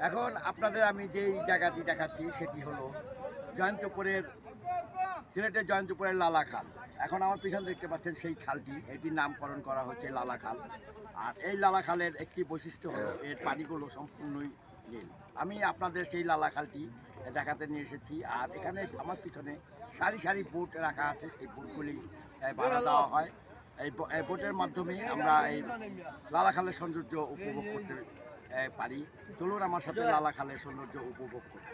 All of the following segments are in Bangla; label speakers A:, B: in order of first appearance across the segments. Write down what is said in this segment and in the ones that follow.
A: এখন আপনাদের আমি যেই জায়গাটি দেখাচ্ছি সেটি হলো জয়ন্তপুরের, সিলেটের জয়ন্তপুরের লালা খাল। এখন আমার পিছনে দেখতে পাচ্ছেন সেই খালটি, এটির নামকরণ করা হচ্ছে লালা খাল। আর এই লালা খালের একটি বৈশিষ্ট্য হলো এর পানিগুলো সম্পূর্ণই নীল। আমি আপনাদের সেই লালা খালটি দেখাতে নিয়ে এসেছি। আর এখানে আমার পিছনে সারি সারি বোট রাখা আছে, সেই বোটগুলি ভাড়া দেওয়া হয়। এই বোটের মাধ্যমে আমরা এই লালা খালের সৌন্দর্য উপভোগ করতে পারি। চলুন আমার সাথে লালা খালের সৌন্দর্য উপভোগ করি।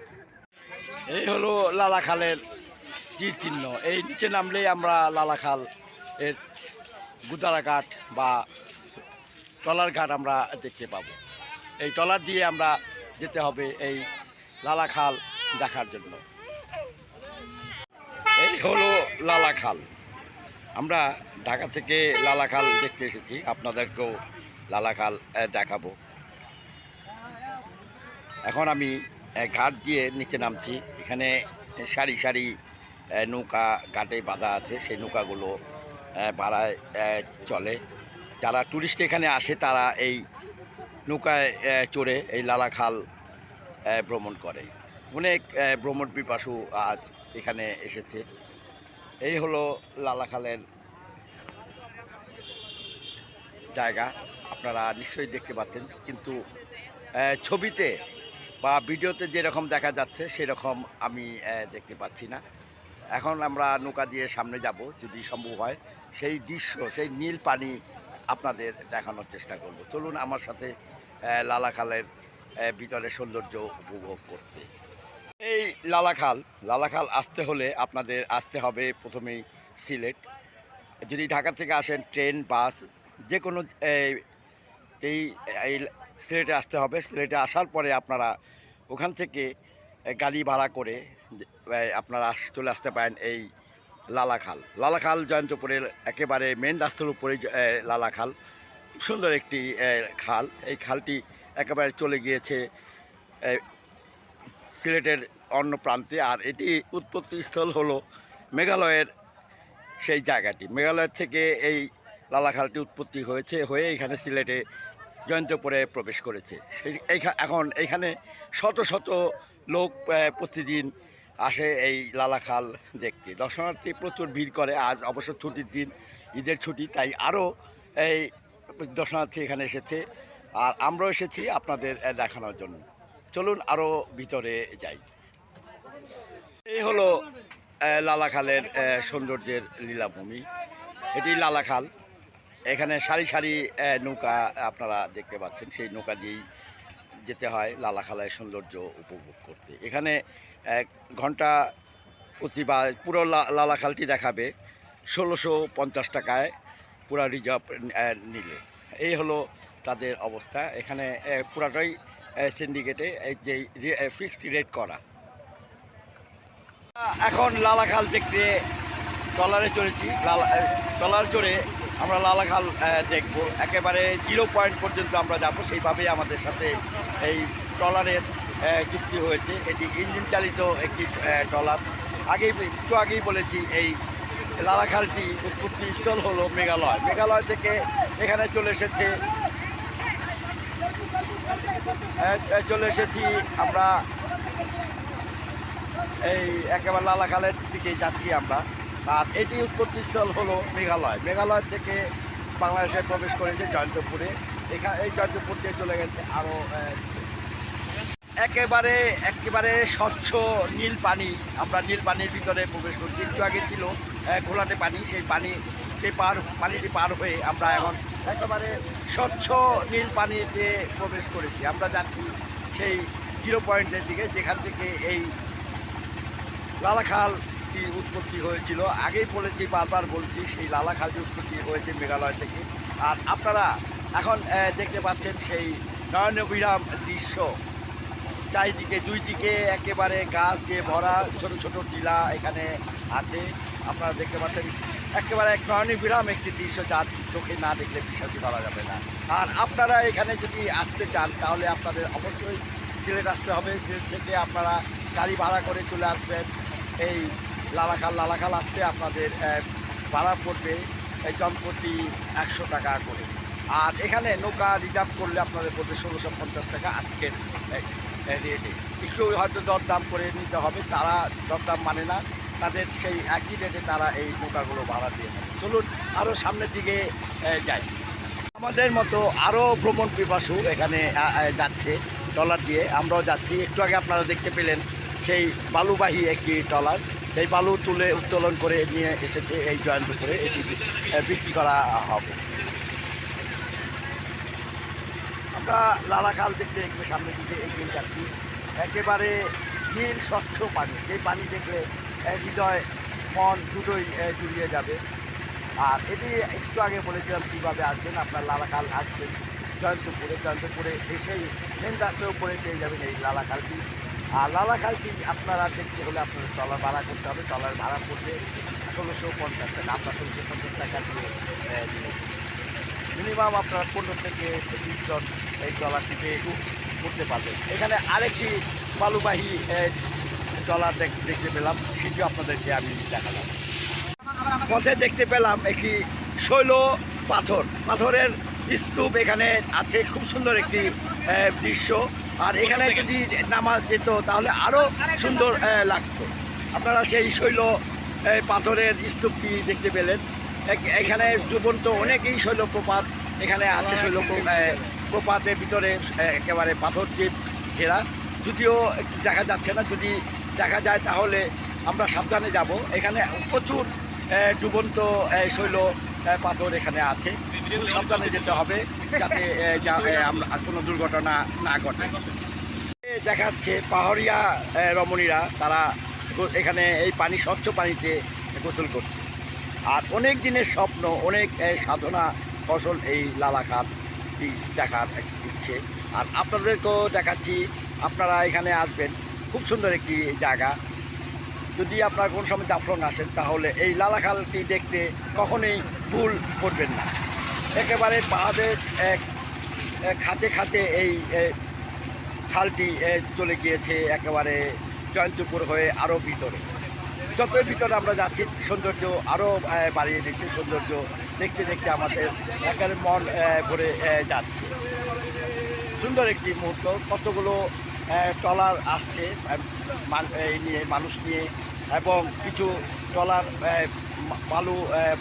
A: এই হলো লালা খালের তীর চিহ্ন। এই নিচে নামলেই আমরা লালা খাল এর গুদারা ঘাট বা টলার ঘাট আমরা দেখতে পাবো। এই টলার দিয়ে আমরা যেতে হবে এই লালা খাল দেখার জন্য। এই হলো লালা খাল। আমরা ঢাকা থেকে লালা খাল দেখতে এসেছি, আপনাদেরকেও লালা খাল দেখাবো। এখন আমি ঘাট দিয়ে নিচে নামছি। এখানে সারি সারি নৌকা ঘাটে বাঁধা আছে, সেই নৌকাগুলো ভাড়ায় চলে। যারা টুরিস্ট এখানে আসে তারা এই নৌকায় চড়ে এই লালা খাল ভ্রমণ করে। অনেক ভ্রমণ পিপাসু আজ এখানে এসেছে। এই হলো লালা খালের জায়গা, আপনারা নিশ্চয়ই দেখতে পাচ্ছেন, কিন্তু ছবিতে বা ভিডিওতে যেরকম দেখা যাচ্ছে সেরকম আমি দেখতে পাচ্ছি না। এখন আমরা নৌকা দিয়ে সামনে যাব, যদি সম্ভব হয় সেই দৃশ্য, সেই নীল পানি আপনাদের দেখানোর চেষ্টা করব। চলুন আমার সাথে লালা খালের ভিতরে সৌন্দর্য উপভোগ করতে। এই লালা খাল আসতে হলে আপনাদের আসতে হবে প্রথমেই সিলেট। যদি ঢাকা থেকে আসেন ট্রেন, বাস, যে কোনো এই সিলেটে আসতে হবে। সিলেটে আসার পরে আপনারা ওখান থেকে গাড়ি ভাড়া করে আপনারা চলে আসতে পারেন এই লালা খাল জয়ন্তপুরের একেবারে মেন রাস্তার উপরে লালা খাল। খুব সুন্দর একটি খাল। এই খালটি একেবারে চলে গিয়েছে সিলেটের অন্য প্রান্তে। আর এটি উৎপত্তিস্থল হলো মেঘালয়ের সেই জায়গাটি। মেঘালয়ের থেকে এই লালা খালটি উৎপত্তি হয়ে এখানে সিলেটে জয়ন্তপুরে প্রবেশ করেছে। এখন এখানে শত শত লোক প্রতিদিন আসে এই লালা খাল দেখতে। দর্শনার্থী প্রচুর ভিড় করে। আজ অবশ্য ছুটির দিন, ঈদের ছুটি, তাই আরও এই দর্শনার্থী এখানে এসেছে। আর আমরাও এসেছি আপনাদের দেখানোর জন্য। চলুন আরও ভিতরে যাই। এই হলো লালা খালের সৌন্দর্যের লীলাভূমি। এটি লালা খাল। এখানে সারি সারি নৌকা আপনারা দেখতে পাচ্ছেন, সেই নৌকা দিয়েই যেতে হয় লালা খালের সৌন্দর্য উপভোগ করতে। এখানে ঘন্টা প্রতি বা পুরো লালা খালটি দেখাবে 1650 টাকায় পুরা রিজার্ভ নিলে। এই হলো তাদের অবস্থা। এখানে পুরাটাই সিন্ডিকেটে এই যে ফিক্সড রেট করা। এখন লালা খাল দেখতে ট্রলারে চড়েছি। ট্রলার চড়ে আমরা লালা খাল দেখব। একেবারে 0 পয়েন্ট পর্যন্ত আমরা যাব, সেইভাবেই আমাদের সাথে এই ট্রলারের চুক্তি হয়েছে। এটি ইঞ্জিন চালিত একটি ট্রলার। একটু আগেই বলেছি এই লালা খালটি উৎপত্তি স্থল হলো মেঘালয় থেকে এখানে চলে এসেছি আমরা এই একেবারে লালা খালের দিকে যাচ্ছি আমরা। আর এটি উৎপত্তিস্থল হলো মেঘালয় থেকে বাংলাদেশে প্রবেশ করেছে জয়ন্তপুরে। এই জয়ন্তপুর দিয়ে চলে গেছে আরও একেবারে স্বচ্ছ নীল পানি। আমরা নীল পানির ভিতরে প্রবেশ করছি। একটু আগে ছিল ঘোলাটে পানি, সেই পানিটি পার হয়ে আমরা এখন একেবারে স্বচ্ছ নীল পানিতে প্রবেশ করেছি। আমরা যাচ্ছি সেই 0 পয়েন্টের দিকে, যেখান থেকে এই লালা খালটি উৎপত্তি হয়েছিল। আগেই বলেছি, বারবার বলছি, সেই লালা খালটি উৎপত্তি হয়েছে মেঘালয় থেকে। আর আপনারা এখন দেখতে পাচ্ছেন সেই নয়নবিরাম দৃশ্য। চারিদিকে দুই দিকে একেবারে গাছ দিয়ে ভরা, ছোট ছোট টিলা এখানে আছে। আপনারা দেখতে পাচ্ছেন একেবারে এক নয়নবিরাম একটি দৃশ্য, যার চোখে না দেখলে বিশ্বাসই করা যাবে না। আর আপনারা এখানে যদি আসতে চান তাহলে আপনাদের অবশ্যই সিলেট আসতে হবে। সিলেট থেকে আপনারা গাড়ি ভাড়া করে চলে আসবেন এই লালা খাল আসতে আপনাদের ভাড়া পড়বে জনপ্রতি 100 টাকা করে। আর এখানে নৌকা রিজার্ভ করলে আপনাদের পড়বে 1650 টাকা আজকের রেটে। একটু হয়তো দরদাম করে নিতে হবে, তারা দরদাম মানে না, তাদের সেই একই রেটে তারা এই নৌকাগুলো ভাড়া দিয়ে থাকে। চলুন আরও সামনের দিকে যাই। আমাদের মতো আরও ভ্রমণ পিপাসু এখানে যাচ্ছে ট্রলার দিয়ে, আমরাও যাচ্ছি। একটু আগে আপনারা দেখতে পেলেন সেই বালুবাহী একটি ট্রলার, সেই বালু তুলে উত্তোলন করে নিয়ে এসেছে এই জয়ন্তপুরে, এটি বিক্রি করা হবে। আমরা লালাখাল দেখতে একটু সামনের দিকে এগিয়ে যাচ্ছি। একেবারে নীল স্বচ্ছ পানি, সেই পানি দেখলে হৃদয় মন দুটোই জুড়িয়ে যাবে। আর এটি একটু আগে বলেছিলাম কীভাবে আসবেন। আপনার লালাখাল আসবেন জয়ন্তপুরে এসেই মেন রাস্তার উপরে পেয়ে যাবেন এই লালাখালটি। আর লালাখালটি আপনারা দেখতে হলে আপনাদের ট্রলার ভাড়া করতে হবে। ট্রলার ভাড়া করতে 1650 টাকা, আপনার 1650 টাকা দিয়ে মিনিমাম আপনার 15 থেকে 20 জন এই ট্রলারটিতে করতে পারবেন। এখানে আরেকটি বালুবাহী ট্রলার দেখতে পেলাম, সেটিও আপনাদেরকে আমি দেখালাম। পথে দেখতে পেলাম একটি শৈল পাথরের স্তূপ এখানে আছে, খুব সুন্দর একটি দৃশ্য। আর এখানে যদি নামা যেত তাহলে আরও সুন্দর লাগতো। আপনারা সেই শৈল পাথরের স্তূপটি দেখতে পেলেন। এখানে জীবন্ত অনেকেই শৈলপ্রপাত এখানে আছে। প্রপাতের ভিতরে একেবারে পাথর দিয়ে ঘেরা, যদিও দেখা যাচ্ছে না। যদি দেখা যায় তাহলে আমরা সাবধানে যাব। এখানে প্রচুর ডুবন্ত শৈল পাথর এখানে আছে, খুব সাবধানে যেতে হবে যাতে কোনো দুর্ঘটনা না ঘটে। দেখাচ্ছে পাহাড়িয়া রমণীরা, তারা এখানে এই স্বচ্ছ পানিতে গোসল করছে। আর অনেক দিনের স্বপ্ন, অনেক সাধনা ফসল এই লালাখালটি দেখার ইচ্ছে। আর আপনাদেরকেও দেখাচ্ছি, আপনারা এখানে আসবেন, খুব সুন্দর একটি জায়গা। যদি আপনারা কোন সময় জাফলং আসেন তাহলে এই লালাখালটি দেখতে কখনোই ভুল করবেন না। একেবারে পাহাড়ের খাঁচে এই খালটি চলে গিয়েছে একেবারে জয়ন্তপুর হয়ে আরও ভিতরে। যতই ভিতরে আমরা যাচ্ছি সৌন্দর্য আরও বাড়িয়ে দিচ্ছে। সৌন্দর্য দেখতে দেখতে আমাদের একেবারে মন ভরে যাচ্ছে। সুন্দর একটি মুহূর্ত। কতগুলো ট্রলার আসছে এই নিয়ে, মানুষ নিয়ে, এবং কিছু ট্রলার বালু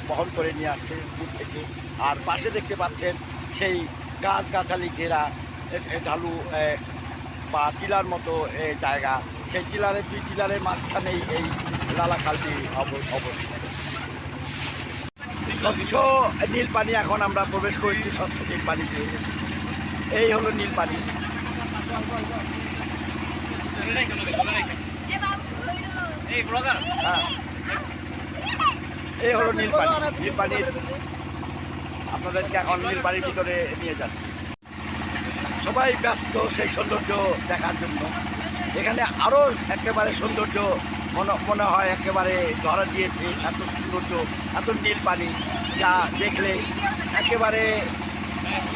A: বহন করে নিয়ে আসছে দূর থেকে। আর পাশে দেখতে পাচ্ছেন সেই গাছগাছালি ঘেরা ঢালু বা টিলার মতো জায়গা। সেই দুই টিলারের মাঝখানেই এই লালাখালটি অবস্থিত। স্বচ্ছ নীল পানি, এখন আমরা প্রবেশ করেছি স্বচ্ছ নীল পানিতে। এই হলো নীল পানি। হ্যাঁ, এই হলো নীল পানি। নীল পানির আপনাদেরকে এখন নীল পানির ভিতরে নিয়ে যাচ্ছি। সবাই ব্যস্ত সেই সৌন্দর্য দেখার জন্য। এখানে আরও একেবারে সৌন্দর্য মনে হয় একেবারে ধরা দিয়েছে। এত সৌন্দর্য, এত নীল পানি, যা দেখলে একেবারে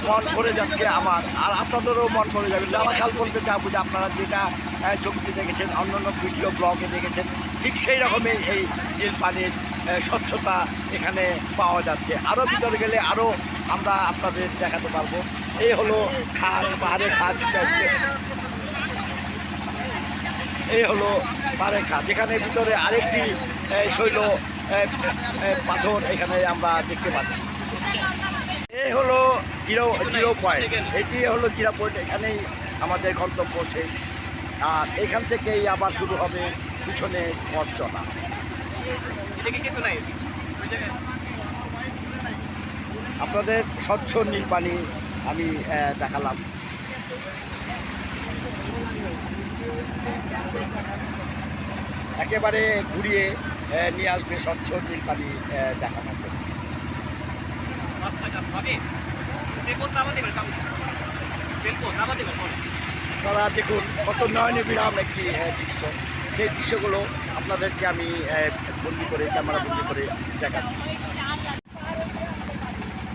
A: মন ভরে যাচ্ছে আমার, আর আপনাদেরও মন ভরে যাবে। লালাখাল বলতে যা বুঝে আপনারা যেটা ছবিতে দেখেছেন, অন্যান্য ভিডিও ব্লগে দেখেছেন, ঠিক সেই রকমই এই নীল পানির স্বচ্ছতা এখানে পাওয়া যাচ্ছে। আরও ভিতরে গেলে আরও আমরা আপনাদের দেখাতে পারবো। এই হলো খাজ, পাহাড়ের খাজ। এই হলো পাহাড়ের খাজ, যেখানে ভিতরে আরেকটি শৈল পাথর এখানে আমরা দেখতে পাচ্ছি। এই হলো জিরো পয়েন্ট, এটি হলো জিরো পয়েন্ট। এখানেই আমাদের গন্তব্য শেষ। আর এখান থেকেই আবার শুরু হবে পিছনে পথ চলা। আপনাদের স্বচ্ছ নীল পানি আমি দেখালাম। একেবারে ঘুরিয়ে নিয়ে আসবে স্বচ্ছ নীল পানি দেখানোর জন্য। তারা দেখুন কত নয়নবিরাম একটি দৃশ্য। সেই দৃশ্যগুলো আপনাদেরকে আমি ক্যামেরা বন্দি করে দেখাচ্ছি।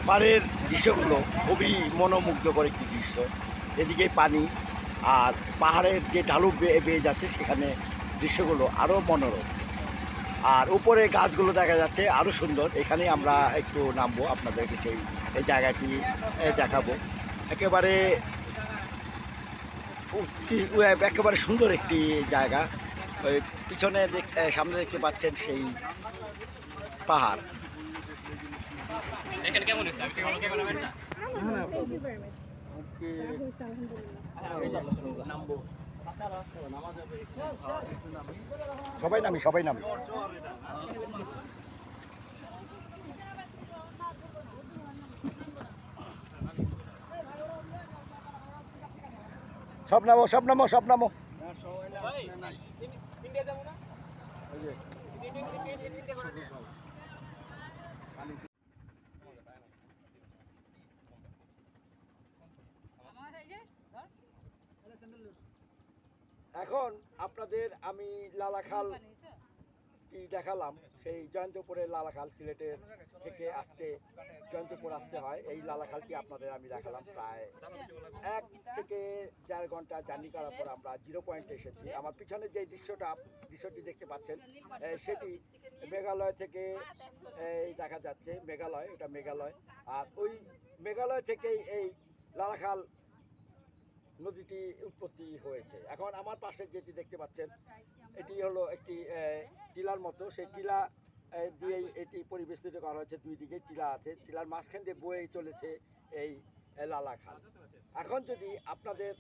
A: পাড়ের দৃশ্যগুলো খুবই মনোমুগ্ধকর একটি দৃশ্য। এদিকে পানি আর পাহাড়ের যে ঢালু বেয়ে যাচ্ছে, সেখানে দৃশ্যগুলো আরও মনোরম। আর উপরে গাছগুলো দেখা যাচ্ছে আরও সুন্দর। এখানেই আমরা একটু নামবো, আপনাদেরকে সেই এই জায়গাটি দেখাবো। একেবারে একেবারে সুন্দর একটি জায়গা। ওই পিছনে সামনে দেখতে পাচ্ছেন সেই পাহাড়।
B: দেখেন কেমন হয়েছে আমি কেমন ক্যামেরাম্যান না
C: Thank you very much. আলহামদুলিল্লাহ।
A: সবাই নামি, সবাই নামি। সব নামো, সব নামো, সব নামো।
B: ইন্ডিয়া যাবো না
A: এখন আপনাদের আমি লালাখাল দেখালাম, সেই জয়ন্তপুরের লালাখাল। সিলেটের থেকে জয়ন্তপুর আসতে হয়। এই লালাখালটি আপনাদের আমি দেখালাম। প্রায় 1 থেকে 1.5 ঘন্টা জার্নি করার পর আমরা 0 পয়েন্টে এসেছি। আমার পিছনে যে দৃশ্যটি দেখতে পাচ্ছেন সেটি মেঘালয় থেকে দেখা যাচ্ছে। মেঘালয়, এটা মেঘালয়। আর ওই মেঘালয় থেকেই এই লালাখাল নদীটি উৎপত্তি হয়েছে। এখন আমার পাশে যেটি দেখতে পাচ্ছেন এটি হলো একটি টিলার মতো। সেই টিলা দিয়েই এটি পরিবেষ্টিত করা হয়েছে। 2 দিকে টিলা আছে। টিলার মাঝখান দিয়ে বয়ে চলেছে এই লালাখাল। এখন যদি আপনাদের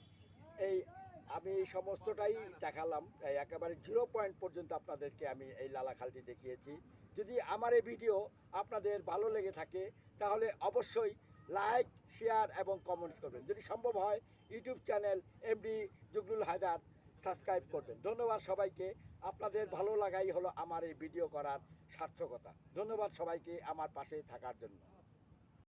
A: আমি সমস্তটাই দেখালাম, একেবারে 0 পয়েন্ট পর্যন্ত আপনাদেরকে আমি এই লালাখালটি দেখিয়েছি। যদি আমার এই ভিডিও আপনাদের ভালো লেগে থাকে তাহলে অবশ্যই লাইক, শেয়ার এবং কমেন্টস করবেন। যদি সম্ভব হয় YouTube channel MD Jugnul Haider subscribe করবেন। ধন্যবাদ সবাইকে। আপনাদের ভালো লাগাই হলো আমার এই ভিডিও করার সার্থকতা। ধন্যবাদ সবাইকে আমার পাশে থাকার জন্য।